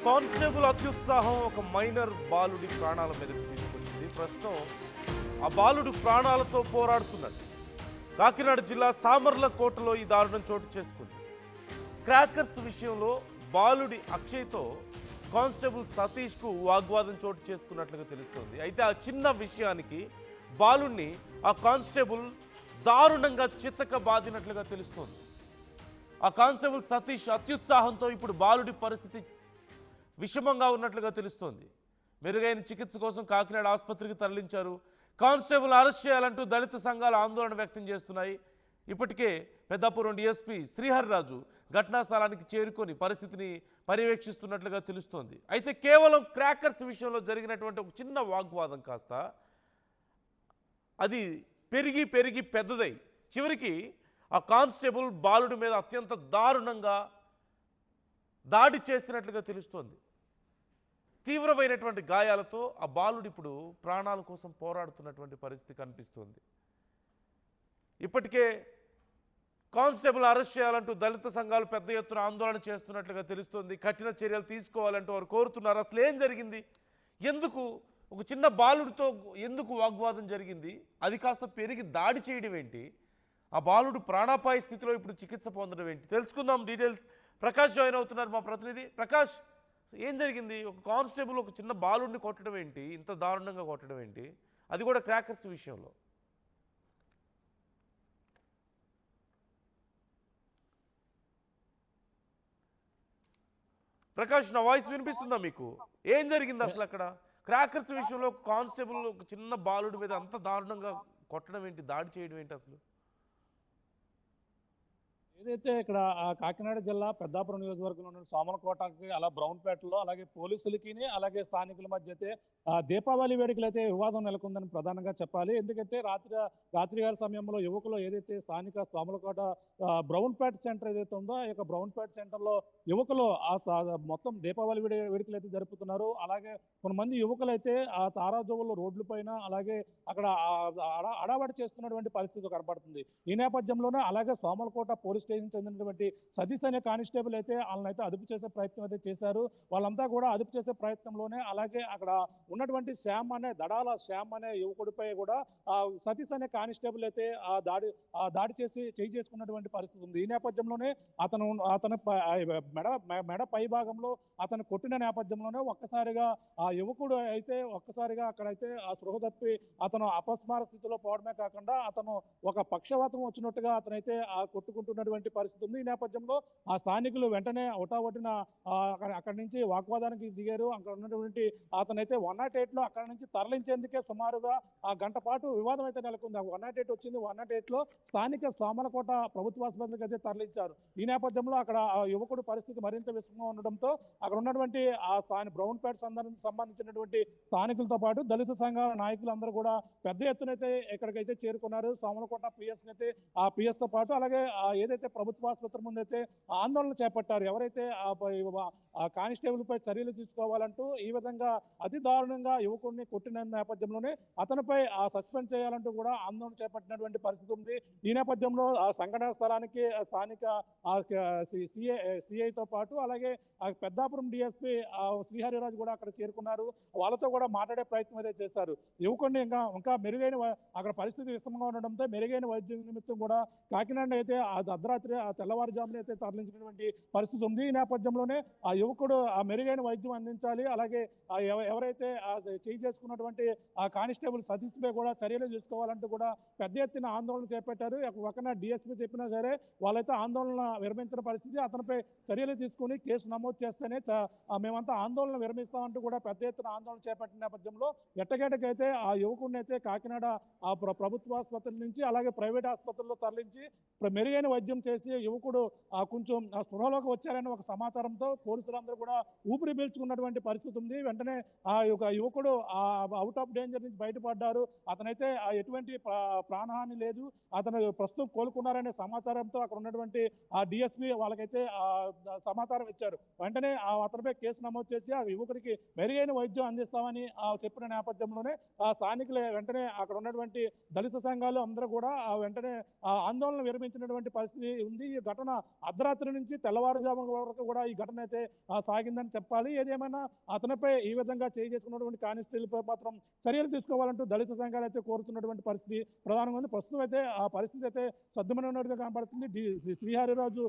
Constable అత్యుత్సాహం ఒక minor బాలుడి ప్రాణాల మీదకు తీసుకొచ్చింది. ప్రస్తుతం ఆ బాలుడు ప్రాణాలతో పోరాడుతున్నాడు. కాకినాడ జిల్లా సామర్లకోటలో ఈ దారుణం చోటు చేసుకుంది. క్రాకర్స్ విషయంలో బాలుడి అక్షయ్తో కానిస్టేబుల్ సతీష్కు వాగ్వాదం చోటు చేసుకున్నట్లుగా తెలుస్తోంది. అయితే ఆ చిన్న విషయానికి బాలుడిని ఆ కానిస్టేబుల్ దారుణంగా చితక బాదినట్లుగా తెలుస్తోంది. ఆ కానిస్టేబుల్ సతీష్ అత్యుత్సాహంతో ఇప్పుడు బాలుడి పరిస్థితి విషమంగా ఉన్నట్లుగా తెలుస్తోంది. మెరుగైన చికిత్స కోసం కాకినాడ ఆసుపత్రికి తరలించారు. కానిస్టేబుల్ అరెస్ట్ చేయాలంటూ దళిత సంఘాలు ఆందోళన వ్యక్తం చేస్తున్నాయి. ఇప్పటికే పెద్దాపురం డీఎస్పీ శ్రీహరిరాజు ఘటనా స్థలానికి చేరుకొని పరిస్థితిని పర్యవేక్షిస్తున్నట్లుగా తెలుస్తోంది. అయితే కేవలం క్రాకర్స్ విషయంలో జరిగినటువంటి ఒక చిన్న వాగ్వాదం కాస్త అది పెరిగి పెరిగి పెద్దదై చివరికి ఆ కానిస్టేబుల్ బాలుడి మీద అత్యంత దారుణంగా దాడి చేస్తున్నట్లుగా తెలుస్తోంది. తీవ్రమైనటువంటి గాయాలతో ఆ బాలుడు ఇప్పుడు ప్రాణాల కోసం పోరాడుతున్నటువంటి పరిస్థితి కనిపిస్తోంది. ఇప్పటికే కానిస్టేబుల్ అరెస్ట్ చేయాలంటూ దళిత సంఘాలు పెద్ద ఎత్తున ఆందోళన చేస్తున్నట్లుగా తెలుస్తోంది. కఠిన చర్యలు తీసుకోవాలంటూ వారు కోరుతున్నారు. అసలు ఏం జరిగింది? ఎందుకు ఒక చిన్న బాలుడితో ఎందుకు వాగ్వాదం జరిగింది? అది కాస్త పెరిగి దాడి చేయడం ఏంటి? ఆ బాలుడు ప్రాణాపాయ స్థితిలో ఇప్పుడు చికిత్స పొందడం ఏంటి? తెలుసుకుందాం డీటెయిల్స్. ప్రకాష్ జాయిన్ అవుతున్నారు, మా ప్రతినిధి. ప్రకాష్, ఏం జరిగింది? ఒక కానిస్టేబుల్ ఒక చిన్న బాలుడిని కొట్టడం ఏంటి? ఇంత దారుణంగా కొట్టడం ఏంటి? అది కూడా క్రాకర్స్ విషయంలో. ప్రకాష్, నా వాయిస్ వినిపిస్తుందా మీకు? ఏం జరిగింది అసలు అక్కడ? క్రాకర్స్ విషయంలో ఒక కానిస్టేబుల్ ఒక చిన్న బాలుడి మీద అంత దారుణంగా కొట్టడం ఏంటి, దాడి చేయడం ఏంటి అసలు? ఏదైతే ఇక్కడ కాకినాడ జిల్లా పెద్దాపురం నియోజకవర్గంలో ఉన్న సోమలకోటకి అలా బ్రౌన్పేటలో అలాగే పోలీసులకి అలాగే స్థానికుల మధ్య అయితే దీపావళి వేడుకలు అయితే వివాదం నెలకొందని ప్రధానంగా చెప్పాలి. ఎందుకంటే రాత్రిగాల సమయంలో యువకులు ఏదైతే స్థానిక సోమలకోట బ్రౌన్పేట సెంటర్ ఏదైతే ఉందో ఈ యొక్క బ్రౌన్పేట సెంటర్లో యువకులు మొత్తం దీపావళి వేడుకలు అయితే జరుపుతున్నారు. అలాగే కొంతమంది యువకులు అయితే ఆ తారాజువులు రోడ్ల పైన అలాగే అక్కడ అడావడి చేస్తున్నటువంటి పరిస్థితి కనబడుతుంది. ఈ నేపథ్యంలోనే అలాగే సోమలకోట పోలీస్ స్టేషన్ చెందినటువంటి సతీష్ అనే కానిస్టేబుల్ అయితే వాళ్ళని అయితే అదుపు చేసే ప్రయత్నం అయితే చేశారు. వాళ్ళంతా కూడా అదుపు చేసే ప్రయత్నంలోనే అలాగే అక్కడ ఉన్నటువంటి దడాల శ్యామ్ అనే యువకుడిపై కూడా సతీష్ అనే కానిస్టేబుల్ అయితే దాడి చేసి చేయి చేసుకున్నటువంటి పరిస్థితి ఉంది. ఈ నేపథ్యంలోనే అతను మెడ పై భాగంలో అతను కొట్టిన నేపథ్యంలోనే ఒక్కసారిగా ఆ యువకుడు అయితే ఒక్కసారిగా అక్కడైతే ఆ స్పృహ తప్పి అతను అపస్మార స్థితిలో పోవడమే కాకుండా అతను ఒక పక్షవాతం వచ్చినట్టుగా అతనైతే కొట్టుకుంటున్నటువంటి పరిస్థితి ఉంది. ఈ నేపథ్యంలో ఆ స్థానికులు వెంటనే ఒటావటిన అక్కడి నుంచి వాగ్వాదానికి దిగారు. అక్కడ ఉన్నటువంటి అతనైతే 108లో అక్కడ నుంచి తరలించేందుకే సుమారుగా ఆ గంట పాటు వివాదం అయితే నెలకొంది. 108 వచ్చింది. 108లో స్థానిక సోమలకోట ప్రభుత్వ ఆసుపత్రికి అయితే తరలించారు. ఈ నేపథ్యంలో అక్కడ ఆ యువకుడు పరిస్థితి మరింత విషమంగా ఉండడంతో అక్కడ ఉన్నటువంటి ఆ బ్రౌన్పేట సంబంధించినటువంటి స్థానికులతో పాటు దళిత సంఘాల నాయకులందరూ కూడా పెద్ద ఎత్తునైతే ఇక్కడికైతే చేరుకున్నారు. సోమలకోట పిఎస్ అయితే ఆ పిఎస్ తో పాటు అలాగే ఏదైతే ప్రభుత్వ ఆసుపత్రి ముందైతే ఆందోళన చేపట్టారు. ఎవరైతే ఆ కానిస్టేబుల్ పై చర్యలు తీసుకోవాలంటూ ఈ విధంగా అతి దారుణంగా యువకుడిని కొట్టిన నేపథ్యంలోనే అతనిపై సస్పెండ్ చేయాలంటూ కూడా ఆందోళన చేపట్టినటువంటి పరిస్థితి ఉంది. ఈ నేపథ్యంలో ఆ సంఘటన స్థలానికి స్థానిక సిఐతో పాటు అలాగే పెద్దాపురం డిఎస్పీ శ్రీహరిరాజు కూడా అక్కడ చేరుకున్నారు. వాళ్ళతో కూడా మాట్లాడే ప్రయత్నం అయితే చేశారు. యువకుడిని ఇంకా మెరుగైన అక్కడ పరిస్థితి విషమంగా ఉండడంతో మెరుగైన వైద్య నిమిత్తం కూడా కాకినాడ అయితే అర్ధరాత్రి తెల్లవారుజామున అయితే తరలించినటువంటి పరిస్థితి ఉంది. ఈ నేపథ్యంలోనే ఆ యువకుడు ఆ మెరుగైన వైద్యం అందించాలి. అలాగే ఎవరైతే చేయి చేసుకున్నటువంటి ఆ కానిస్టేబుల్ సతీష్ పై కూడా చర్యలు తీసుకోవాలంటూ కూడా పెద్ద ఎత్తున ఆందోళన చేపట్టారు. ఒకన డిఎస్పీ చెప్పినా సరే వాళ్ళైతే ఆందోళన విరమించిన పరిస్థితి. అతనిపై చర్యలు తీసుకుని కేసు నమోదు చేస్తేనే మేమంతా ఆందోళన విరమిస్తామంటూ కూడా పెద్ద ఎత్తున ఆందోళన చేపట్టిన నేపథ్యంలో ఎట్టకేటకైతే ఆ యువకుడిని అయితే కాకినాడ ఆ ప్రభుత్వ ఆసుపత్రి నుంచి అలాగే ప్రైవేట్ ఆసుపత్రుల్లో తరలించి మెరుగైన వైద్యం చేసి యువకుడు కొంచెం స్పృహలోకి వచ్చారని ఒక సమాచారంతో పోలీసులందరూ కూడా ఊపిరి పీల్చుకున్నటువంటి పరిస్థితి ఉంది. వెంటనే ఆ యువకుడు అవుట్ ఆఫ్ డేంజర్ నుంచి బయటపడ్డారు. అతనైతే ఎటువంటి ప్రాణహాని లేదు, అతను ప్రస్తుతం కోలుకున్నారనే సమాచారంతో అక్కడ ఉన్నటువంటి ఆ డిఎస్పీ వాళ్ళకైతే సమాచారం ఇచ్చారు. వెంటనే అతనిపై కేసు నమోదు చేసి ఆ యువకుడికి మెరుగైన వైద్యం అందిస్తామని చెప్పిన నేపథ్యంలోనే స్థానికులే వెంటనే అక్కడ ఉన్నటువంటి దళిత సంఘాలు అందరూ కూడా వెంటనే ఆందోళన విరమించినటువంటి పరిస్థితి ఉంది. ఈ ఘటన అర్ధరాత్రి నుంచి తెల్లవారుజాము వరకు కూడా ఈ ఘటన అయితే సాగిందని చెప్పాలి. ఏదేమైనా అతనిపై ఈ విధంగా చేసుకున్నటువంటి కానిస్టేబుల్పై మాత్రం చర్యలు తీసుకోవాలంటూ దళిత సంఘాలు అయితే కోరుతున్నటువంటి పరిస్థితి ప్రధానంగా ఉంది. ప్రస్తుతం అయితే ఆ పరిస్థితి అయితే సద్దుమణినట్టుగా కనబడుతుంది. శ్రీహరిరాజు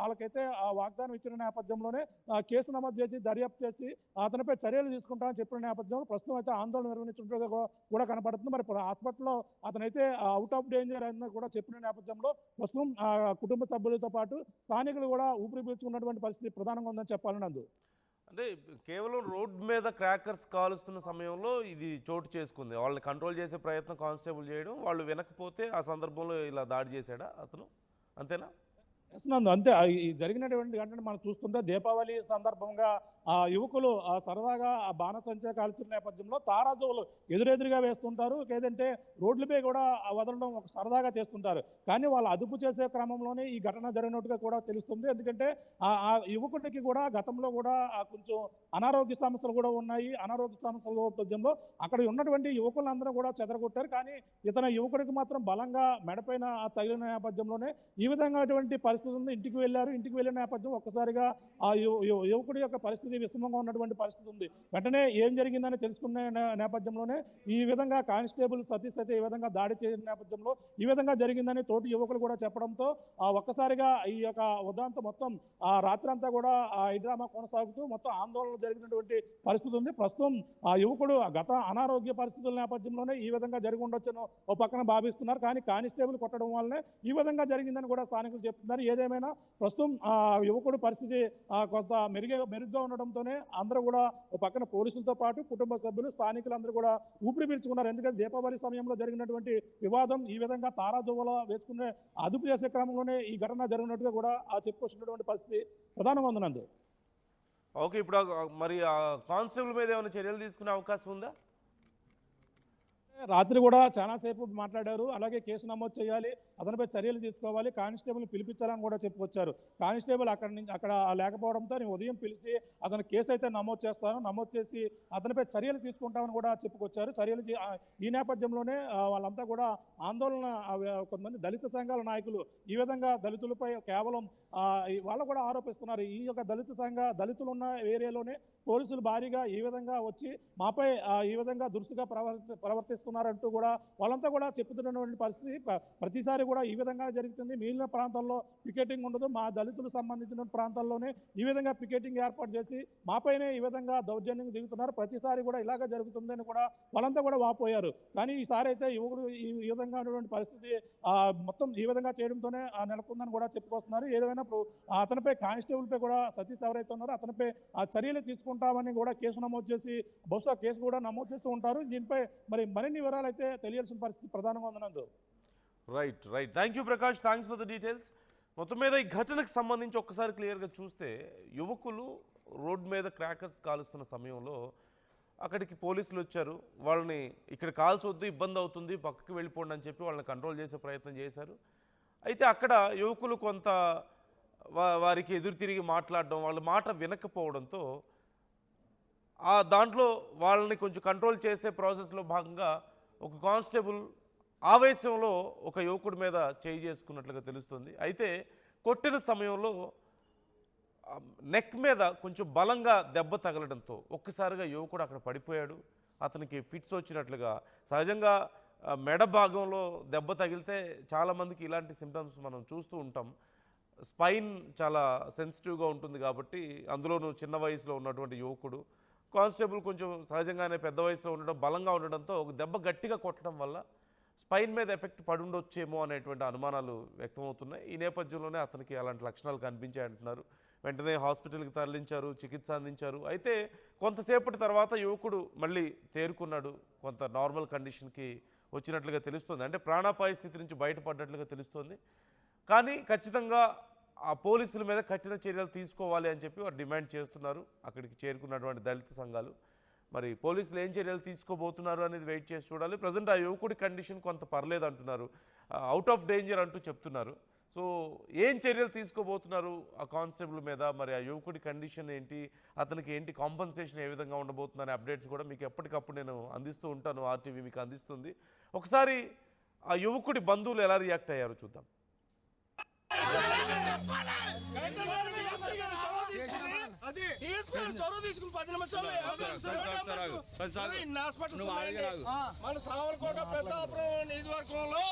వాళ్ళకైతే ఆ వాగ్దానం ఇచ్చిన నేపథ్యంలోనే కేసు నమోదు చేసి దర్యాప్తు చేసి అతనిపై చర్యలు తీసుకుంటామని చెప్పిన నేపథ్యంలో ప్రస్తుతం అయితే ఆందోళన నిర్వహించినట్టుగా కూడా కనబడుతుంది. మరి హాస్పిటల్లో అతనైతే అవుట్ ఆఫ్ డేంజర్ అని కూడా చెప్పిన నేపథ్యంలో ప్రస్తుతం కుటుంబ సభ్యులతో పాటు స్థానికులు కూడా ఊపిరి పీల్చుకున్నటువంటి పరిస్థితి ప్రధానంగా ఉందని చెప్పాలని అందు. అంటే కేవలం రోడ్ మీద క్రాకర్స్ కాలుస్తున్న సమయంలో ఇది చోటు చేసుకుంది. వాళ్ళని కంట్రోల్ చేసే ప్రయత్నం కానిస్టేబుల్ చేయడం, వాళ్ళు వినకపోతే ఆ సందర్భంలో ఇలా దాడి చేశాడా అతను, అంతేనా? నందు అంతే. ఈ జరిగినటువంటి ఘటన మనం చూస్తుంటే దీపావళి సందర్భంగా ఆ యువకులు సరదాగా ఆ బాణసంచా కాల్చిన నేపథ్యంలో తారాజువులు ఎదురెదురుగా వేస్తుంటారు. లేదంటే రోడ్లపై కూడా వదలడం ఒక సరదాగా చేస్తుంటారు. కానీ వాళ్ళు అదుపు చేసే క్రమంలోనే ఈ ఘటన జరిగినట్టుగా కూడా తెలుస్తుంది. ఎందుకంటే ఆ యువకుడికి కూడా గతంలో కూడా కొంచెం అనారోగ్య సమస్యలు కూడా ఉన్నాయి. అనారోగ్య సమస్యల నేపథ్యంలో అక్కడ ఉన్నటువంటి యువకులందరూ కూడా చెదరగొట్టారు. కానీ యువకుడికి మాత్రం బలంగా మెడపైన తగిలిన నేపథ్యంలోనే ఈ విధంగా పరిస్థితి ఉంది. ఇంటికి వెళ్ళారు. ఇంటికి వెళ్ళిన నేపథ్యం ఒక్కసారిగా ఆ యువకుడి యొక్క పరిస్థితి విషమంగా ఉన్నటువంటి పరిస్థితి ఉంది. వెంటనే ఏం జరిగిందని తెలుసుకున్న నేపథ్యంలోనే ఈ విధంగా కానిస్టేబుల్ సతీష్ అయితే ఈ విధంగా దాడి చేసిన నేపథ్యంలో ఈ విధంగా జరిగిందని తోటి యువకులు కూడా చెప్పడంతో ఒక్కసారిగా ఈ యొక్క ఉదాంతం మొత్తం రాత్రి అంతా కూడా ఈ డ్రామా కొనసాగుతూ మొత్తం ఆందోళన జరిగినటువంటి పరిస్థితి ఉంది. ప్రస్తుతం ఆ యువకుడు గత అనారోగ్య పరిస్థితుల నేపథ్యంలోనే ఈ విధంగా జరిగి ఉండొచ్చును ఓ పక్కన భావిస్తున్నారు. కానీ కానిస్టేబుల్ కొట్టడం వల్లనే ఈ విధంగా జరిగిందని కూడా స్థానికులు చెప్తున్నారు. ఏదేమైనా ప్రస్తుతం యువకుడు పరిస్థితి కొంత మెరుగ్గా ఉండడంతోనే అందరూ కూడా పక్కన పోలీసులతో పాటు కుటుంబ సభ్యులు స్థానికులందరూ కూడా ఊపిరి పీల్చుకున్నారు. ఎందుకంటే దీపావళి సమయంలో జరిగినటువంటి వివాదం ఈ విధంగా తారాజువ్వలో వేసుకునే అదుపు చేసే క్రమంలోనే ఈ ఘటన జరిగినట్టుగా కూడా చెప్పుకొచ్చినటువంటి పరిస్థితి ప్రధానంగా ఉంది నందు. ఓకే, ఇప్పుడు మరి ఆ కానిస్టేబుల్ మీద ఏమైనా చర్యలు తీసుకునే అవకాశం ఉందా? రాత్రి కూడా చాలాసేపు మాట్లాడారు. అలాగే కేసు నమోదు చేయాలి, అతనిపై చర్యలు తీసుకోవాలి, కానిస్టేబుల్ పిలిపించాలని కూడా చెప్పుకొచ్చారు. కానిస్టేబుల్ అక్కడ లేకపోవడంతో నేను ఉదయం పిలిచి అతని కేసు అయితే నమోదు చేస్తాను, నమోదు చేసి అతనిపై చర్యలు తీసుకుంటామని కూడా చెప్పుకొచ్చారు. ఈ నేపథ్యంలోనే వాళ్ళంతా కూడా ఆందోళన కొంతమంది దళిత సంఘాల నాయకులు ఈ విధంగా దళితులపై కేవలం వాళ్ళు కూడా ఆరోపిస్తున్నారు. ఈ యొక్క దళితులు ఉన్న ఏరియాలోనే పోలీసులు భారీగా ఈ విధంగా వచ్చి మాపై ఈ విధంగా దురుసుగా ప్రవర్తిస్తున్నారంటూ కూడా వాళ్ళంతా కూడా చెప్పుతున్నటువంటి పరిస్థితి ప్రతిసారి కూడా ఈ విధంగా జరుగుతుంది. మిగిలిన ప్రాంతాల్లో పికెటింగ్ ఉండదు, మా దళితులు సంబంధించిన ప్రాంతాల్లోనే ఈ విధంగా పికెటింగ్ ఏర్పాటు చేసి మాపైనే ఈ విధంగా దౌర్జన్యం దిగుతున్నారు. ప్రతిసారి కూడా ఇలాగ జరుగుతుందని కూడా వాళ్ళంతా కూడా వాపోయారు. కానీ ఈసారి అయితే యువకుడు ఈ విధంగా ఉన్నటువంటి పరిస్థితి మొత్తం ఈ విధంగా చేయడంతోనే నెలకొందని కూడా చెప్పుకొస్తున్నారు. ఏదైనా అతనిపై కానిస్టేబుల్పై కూడా సతీష్ ఎవరైతే ఉన్నారో అతనిపై చర్యలు తీసుకుంటామని కూడా కేసు నమోదు చేసి బహుశా కేసు కూడా నమోదు చేస్తూ ఉంటారు. దీనిపై మరిన్ని వివరాలు అయితే తెలియాల్సిన పరిస్థితి ప్రధానంగా ఉందనందు. Right. Thank you Prakash, thanks for the details. మొత్తం మీద ఈ ఘటనకు సంబంధించి ఒక్కసారి క్లియర్గా చూస్తే యువకులు రోడ్ మీద క్రాకర్స్ కాలుస్తున్న సమయంలో అక్కడికి పోలీసులు వచ్చారు. వాళ్ళని ఇక్కడ కాల్చొద్దు, ఇబ్బంది అవుతుంది, పక్కకి వెళ్ళిపోండి అని చెప్పి వాళ్ళని కంట్రోల్ చేసే ప్రయత్నం చేశారు. అయితే అక్కడ యువకులు కొంత వారికి ఎదురు తిరిగి మాట్లాడడం, వాళ్ళ మాట వినకపోవడంతో దాంట్లో వాళ్ళని కొంచెం కంట్రోల్ చేసే ప్రాసెస్లో భాగంగా ఒక కానిస్టేబుల్ ఆవేశంలో ఒక యువకుడి మీద చేయి చేసుకున్నట్లుగా తెలుస్తుంది. అయితే కొట్టిన సమయంలో నెక్ మీద కొంచెం బలంగా దెబ్బ తగలడంతో ఒక్కసారిగా యువకుడు అక్కడ పడిపోయాడు. అతనికి ఫిట్స్ వచ్చినట్లుగా, సహజంగా మెడ భాగంలో దెబ్బ తగిలితే చాలామందికి ఇలాంటి సిమ్టమ్స్ మనం చూస్తూ ఉంటాం. స్పైన్ చాలా సెన్సిటివ్గా ఉంటుంది కాబట్టి, అందులోనూ చిన్న వయసులో ఉన్నటువంటి యువకుడు, కానిస్టేబుల్ కొంచెం సహజంగానే పెద్ద వయసులో ఉండడం, బలంగా ఉండడంతో ఒక దెబ్బ గట్టిగా కొట్టడం వల్ల స్పైన్ మీద ఎఫెక్ట్ పడి ఉండొచ్చేమో అనేటువంటి అనుమానాలు వ్యక్తమవుతున్నాయి. ఈ నేపథ్యంలోనే అతనికి అలాంటి లక్షణాలు కనిపించాయంటున్నారు. వెంటనే హాస్పిటల్కి తరలించారు, చికిత్స అందించారు. అయితే కొంతసేపటి తర్వాత యువకుడు మళ్ళీ తేరుకున్నాడు, కొంత నార్మల్ కండిషన్కి వచ్చినట్లుగా తెలుస్తుంది. అంటే ప్రాణాపాయ స్థితి నుంచి బయటపడ్డట్లుగా తెలుస్తుంది. కానీ ఖచ్చితంగా ఆ పోలీసుల మీద కఠిన చర్యలు తీసుకోవాలి అని చెప్పి వారు డిమాండ్ చేస్తున్నారు అక్కడికి చేరుకున్నటువంటి దళిత సంఘాలు. మరి పోలీసులు ఏం చర్యలు తీసుకోబోతున్నారు అనేది వెయిట్ చేసి చూడాలి. ప్రజెంట్ ఆ యువకుడి కండిషన్ కొంత పర్లేదు అంటున్నారు, అవుట్ ఆఫ్ డేంజర్ అంటూ చెప్తున్నారు. సో ఏం చర్యలు తీసుకోబోతున్నారు ఆ కానిస్టేబుల్ మీద, మరి ఆ యువకుడి కండిషన్ ఏంటి, అతనికి ఏంటి కాంపన్సేషన్ ఏ విధంగా ఉండబోతుందనే అప్డేట్స్ కూడా మీకు ఎప్పటికప్పుడు నేను అందిస్తూ ఉంటాను, ఆర్టీవీ మీకు అందిస్తుంది. ఒకసారి ఆ యువకుడి బంధువులు ఎలా రియాక్ట్ అయ్యారో చూద్దాం. అది చొరవ తీసుకుని 10 నిమిషాలు మన సామర్లకోట పెద్దాపురం నియోజకవర్గంలో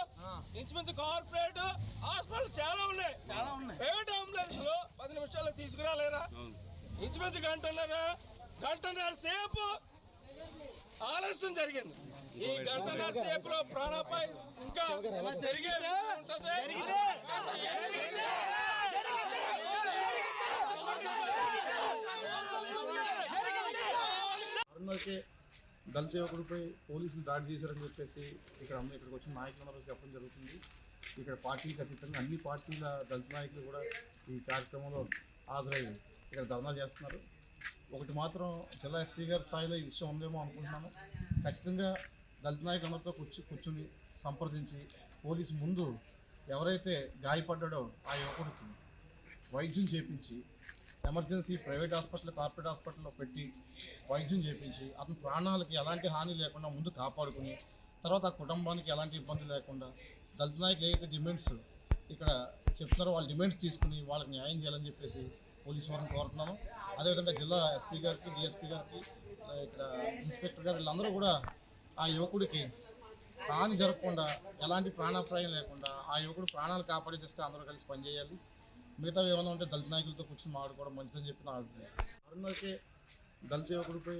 ఇంచుమించు కార్పొరేట్ హాస్పిటల్స్ చాలా ఉన్నాయి. ప్రైవేట్ అంబులెన్స్ 10 నిమిషాలు తీసుకురాలేరా? ఇంచుమించు గంటన్నర సేపు ఆలస్యం జరిగింది. ఈ గంటన్నర సేపులో ప్రాణాపాయ ఇంకా జరిగేది ఉంటది. అరుణాకే దళిత యువకుడిపై పోలీసులు దాడి చేశారని చెప్పేసి ఇక్కడికి వచ్చిన నాయకులందరూ చెప్పడం జరుగుతుంది. ఇక్కడ పార్టీకి అతీతంగా అన్ని పార్టీల దళిత నాయకులు కూడా ఈ కార్యక్రమంలో హాజరై ఇక్కడ ధర్నా చేస్తున్నారు. ఒకటి మాత్రం జిల్లా ఎస్పీ గారి స్థాయిలో ఈ విషయం ఉందేమో అనుకుంటున్నాను. ఖచ్చితంగా దళిత నాయకులందరితో కూర్చుని సంప్రదించి పోలీసు ముందు ఎవరైతే గాయపడ్డాడో ఆ యువకుడికి వైద్యం చేపించి ఎమర్జెన్సీ ప్రైవేట్ హాస్పిటల్ కార్పొరేట్ హాస్పిటల్లో పెట్టి వైద్యం చేపించి అతని ప్రాణాలకి ఎలాంటి హాని లేకుండా ముందు కాపాడుకుని తర్వాత ఆ కుటుంబానికి ఎలాంటి ఇబ్బంది లేకుండా దళిత నాయకులు ఏదైతే డిమాండ్స్ ఇక్కడ చెప్తున్నారో వాళ్ళ డిమాండ్స్ తీసుకుని వాళ్ళకి న్యాయం చేయాలని చెప్పేసి పోలీసు వారిని కోరుతున్నాను. అదేవిధంగా జిల్లా ఎస్పీ గారికి డిఎస్పీ గారికి ఇక్కడ ఇన్స్పెక్టర్ గారు వీళ్ళందరూ కూడా ఆ యువకుడికి హాని జరగకుండా ఎలాంటి ప్రాణాపాయం లేకుండా ఆ యువకుడు ప్రాణాలు కాపాడే దిశగా అందరూ కలిసి పనిచేయాలి. మిగతా ఏమైనా ఉంటే దళిత నాయకులతో కూర్చొని మాట్లాడుకోవడం మంచిదని చెప్పి నా అభిప్రాయం. అరుణాకే దళిత యువకుడిపై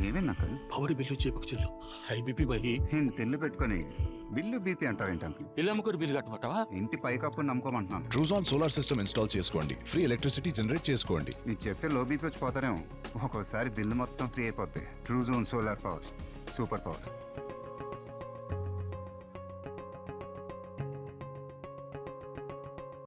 ఏమేనక్కలు పవర్ బిల్లు చేపకు చెల్లు హై బీపీ బై నేను తెల్లు పెట్టుకొని బిల్లు బీపీ అంటావేంటి అంకుల్? ఇల్లు అమ్ముకొని బిల్లు కట్టమంటావా? ఇంటి పైకప్పు నమ్ముకోమంటున్నాను. ట్రూజాన్ సోలార్ సిస్టమ్ ఇన్స్టాల్ చేసుకోండి, ఫ్రీ ఎలక్ట్రిసిటీ జనరేట్ చేసుకోండి. ఇది చెప్తే లో బీపీ వచ్చిపోతారేమో. ఒక్కోసారి బిల్లు మొత్తం ఫ్రీ అయిపోతాయి. Truzon solar power, super power.